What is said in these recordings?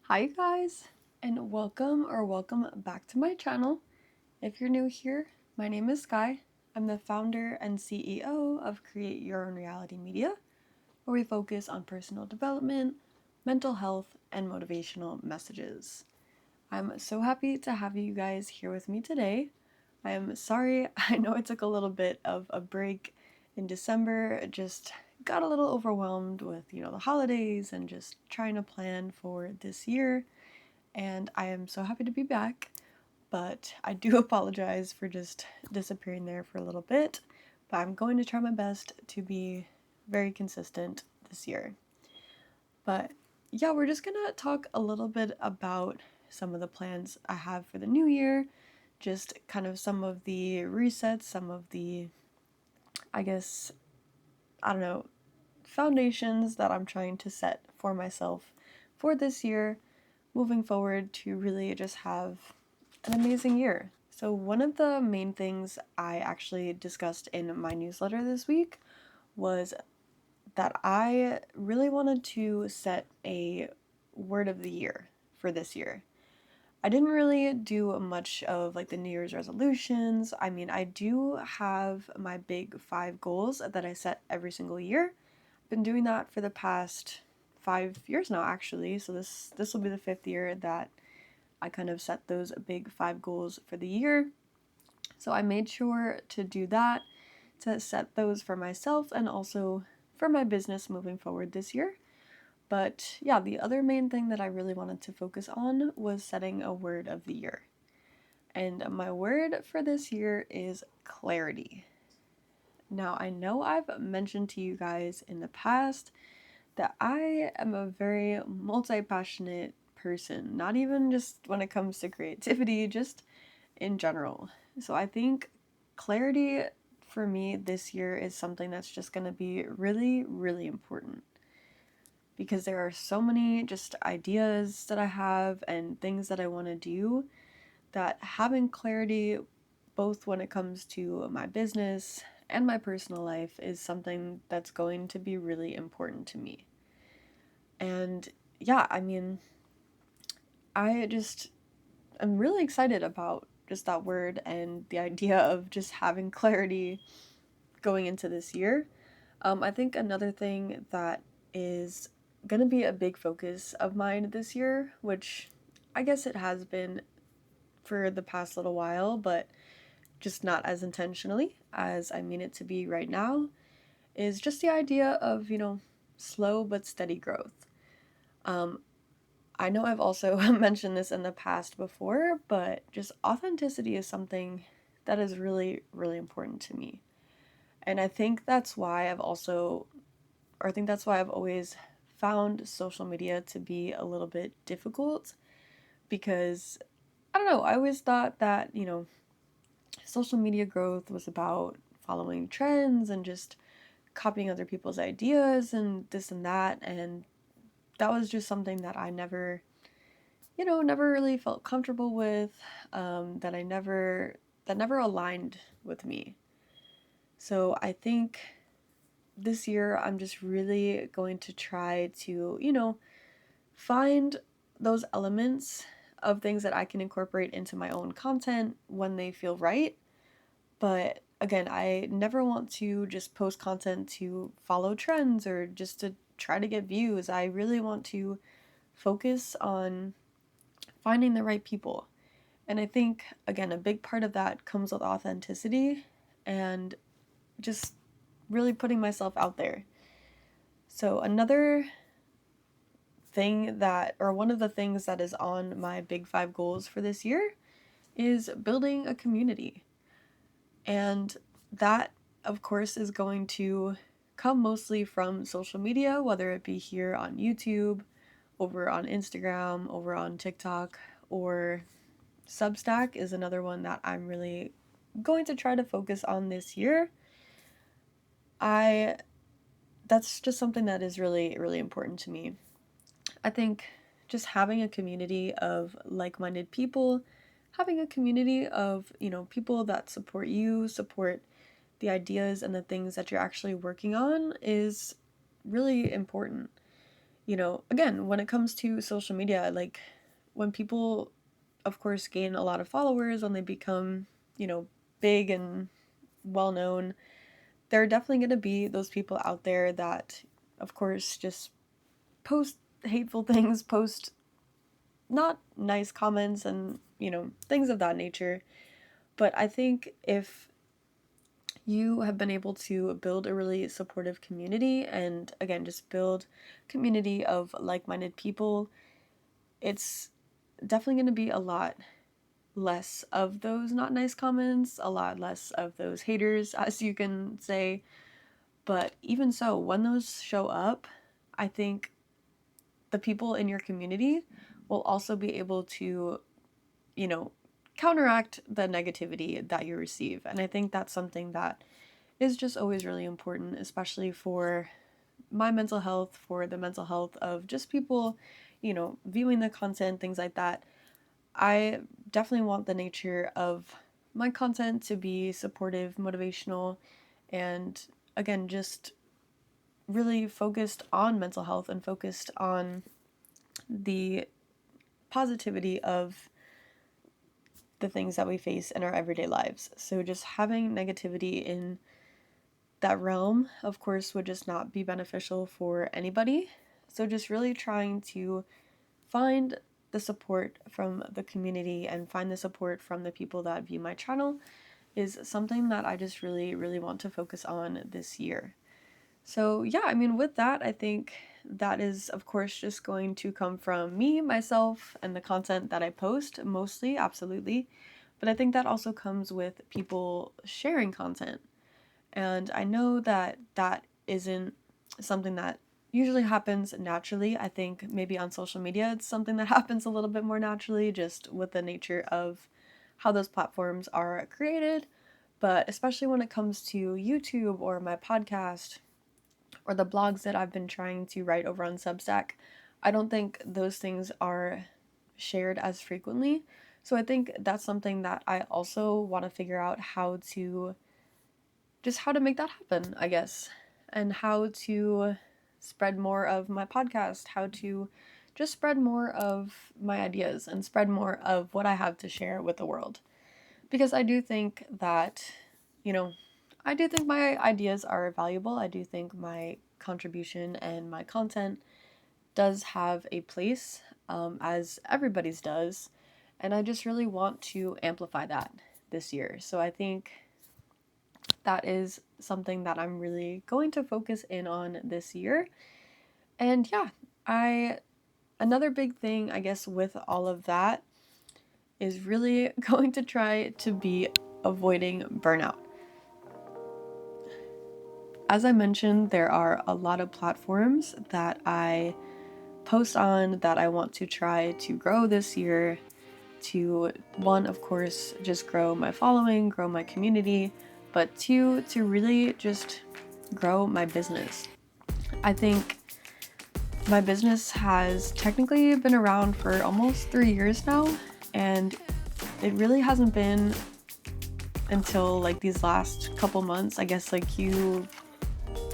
Hi guys, and welcome back to my channel. If you're new here, my name is Sky. I'm the founder and CEO of Create Your Own Reality Media, where we focus on personal development, mental health, and motivational messages. I'm so happy to have you guys here with me today. I am sorry, I know it took a little bit of a break in December. It just got a little overwhelmed with, the holidays and just trying to plan for this year. And I am so happy to be back, but I do apologize for just disappearing there for a little bit. But I'm going to try my best to be very consistent this year. But yeah, we're just gonna talk a little bit about some of the plans I have for the new year, just kind of some of the resets, some of the, I guess, I don't know, foundations that I'm trying to set for myself for this year, moving forward to really just have an amazing year. So, one of the main things I actually discussed in my newsletter this week was that I really wanted to set a word of the year for this year. I didn't really do much of like the New Year's resolutions. I mean, I do have my big 5 goals that I set every single year. I've been doing that for the past 5 years now, actually. So this will be the 5th year that I kind of set those big 5 goals for the year. So I made sure to do that, to set those for myself and also for my business moving forward this year. But yeah, the other main thing that I really wanted to focus on was setting a word of the year. And my word for this year is clarity. Now, I know I've mentioned to you guys in the past that I am a very multi passionate person, not even just when it comes to creativity, just in general. So I think clarity for me this year is something that's just going to be really, really important because there are so many just ideas that I have and things that I want to do that having clarity, both when it comes to my business and my personal life, is something that's going to be really important to me. And yeah, I mean, I just am really excited about just that word and the idea of just having clarity going into this year. I think another thing that is going to be a big focus of mine this year, which I guess it has been for the past little while, but just not as intentionally as I mean it to be right now, is just the idea of, slow but steady growth. Um, I know I've also mentioned this in the past before, but just authenticity is something that is really, really important to me. And I think that's why I think that's why I've always found social media to be a little bit difficult because I don't know, I always thought that, social media growth was about following trends and just copying other people's ideas and this and that. And that was just something that I never, never really felt comfortable with, that never aligned with me. So I think this year I'm just really going to try to, find those elements of things that I can incorporate into my own content when they feel right. But again, I never want to just post content to follow trends or just to try to get views. I really want to focus on finding the right people. And I think, again, a big part of that comes with authenticity and just really putting myself out there. So, one of the things that is on my big 5 goals for this year is building a community. And that, of course, is going to come mostly from social media, whether it be here on YouTube, over on Instagram, over on TikTok, or Substack is another one that I'm really going to try to focus on this year. I That's just something that is really, really important to me. I think just having a community of like-minded people, having a community of, people that support you, support the ideas and the things that you're actually working on is really important. again, when it comes to social media, like when people, of course, gain a lot of followers, when they become, big and well known, there are definitely going to be those people out there that, of course, just post hateful things, post not nice comments, and, things of that nature. But I think if you have been able to build a really supportive community, and again, just build community of like-minded people, it's definitely going to be a lot less of those not nice comments, a lot less of those haters, as you can say. But even so, when those show up, I think the people in your community will also be able to, counteract the negativity that you receive. And I think that's something that is just always really important, especially for my mental health, for the mental health of just people, viewing the content, things like that. I definitely want the nature of my content to be supportive, motivational, and again, just really focused on mental health and focused on the positivity of the things that we face in our everyday lives. So just having negativity in that realm, of course, would just not be beneficial for anybody. So just really trying to find the support from the community and find the support from the people that view my channel is something that I just really, really want to focus on this year. So yeah, I mean, with that, I think that is, of course, just going to come from me, myself, and the content that I post, mostly, absolutely. But I think that also comes with people sharing content. And I know that that isn't something that usually happens naturally. I think maybe on social media, it's something that happens a little bit more naturally, just with the nature of how those platforms are created. But especially when it comes to YouTube or my podcast or the blogs that I've been trying to write over on Substack, I don't think those things are shared as frequently. So I think that's something that I also want to figure out how to make that happen, I guess, and how to spread more of my podcast, how to just spread more of my ideas and spread more of what I have to share with the world. Because I do think that, I do think my ideas are valuable. I do think my contribution and my content does have a place, as everybody's does. And I just really want to amplify that this year. So I think that is something that I'm really going to focus in on this year. And yeah, another big thing, I guess, with all of that is really going to try to be avoiding burnout. As I mentioned, there are a lot of platforms that I post on that I want to try to grow this year. To one, of course, just grow my following, grow my community, but two, to really just grow my business. I think my business has technically been around for almost 3 years now, and it really hasn't been until like these last couple months, I guess like Q3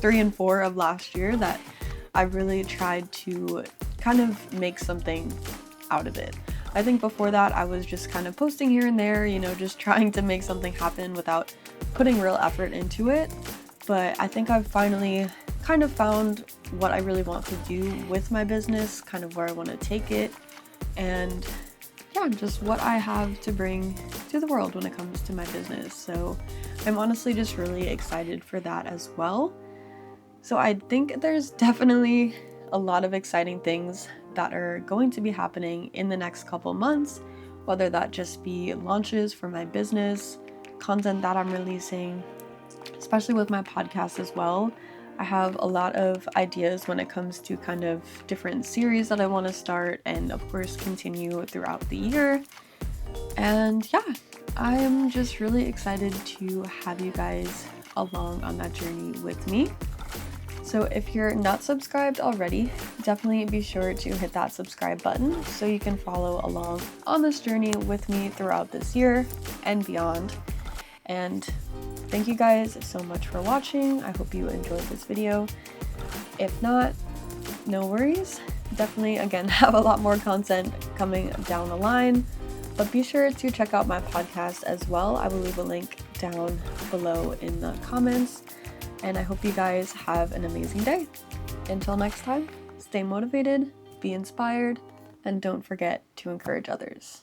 and 4 of last year, that I've really tried to kind of make something out of it. I think before that I was just kind of posting here and there, just trying to make something happen without putting real effort into it. But I think I've finally kind of found what I really want to do with my business, kind of where I want to take it, and yeah, just what I have to bring to the world when it comes to my business. So I'm honestly just really excited for that as well. So I think there's definitely a lot of exciting things that are going to be happening in the next couple months, whether that just be launches for my business, content that I'm releasing, especially with my podcast as well. I have a lot of ideas when it comes to kind of different series that I want to start and of course continue throughout the year. And yeah, I'm just really excited to have you guys along on that journey with me. So if you're not subscribed already, definitely be sure to hit that subscribe button so you can follow along on this journey with me throughout this year and beyond. And thank you guys so much for watching. I hope you enjoyed this video. If not, no worries. definitely, again, have a lot more content coming down the line. But be sure to check out my podcast as well. I will leave a link down below in the comments. And I hope you guys have an amazing day. Until next time, stay motivated, be inspired, and don't forget to encourage others.